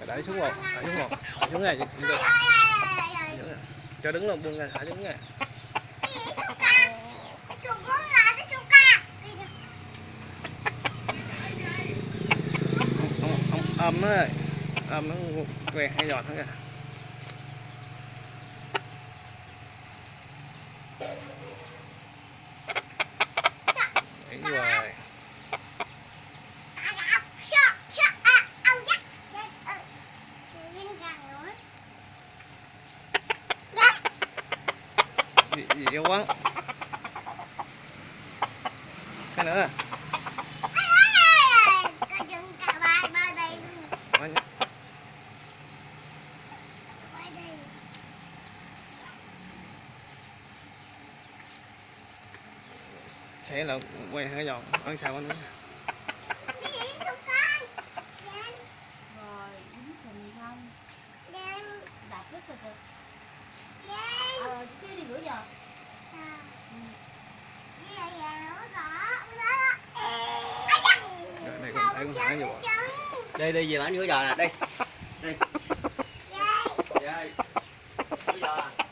Đẩy xuống một, đẩy xuống một, đẩy xuống này, cho đứng luôn, buông ra thả đứng nha. Ôm á, ôm nó quẹt hay giọt hết kìa. Đấy rồi. Gì yêu quá. Cái nữa. Sẽ là quay hai giòn ăn sao anh nữa. Rồi dính sình không? Đạt rất là được. Chứ đi rửa giò. Rồi, đây con thả vô. Đây về bán rửa giò nè, đây. Đây. Đây. Rửa giò nè.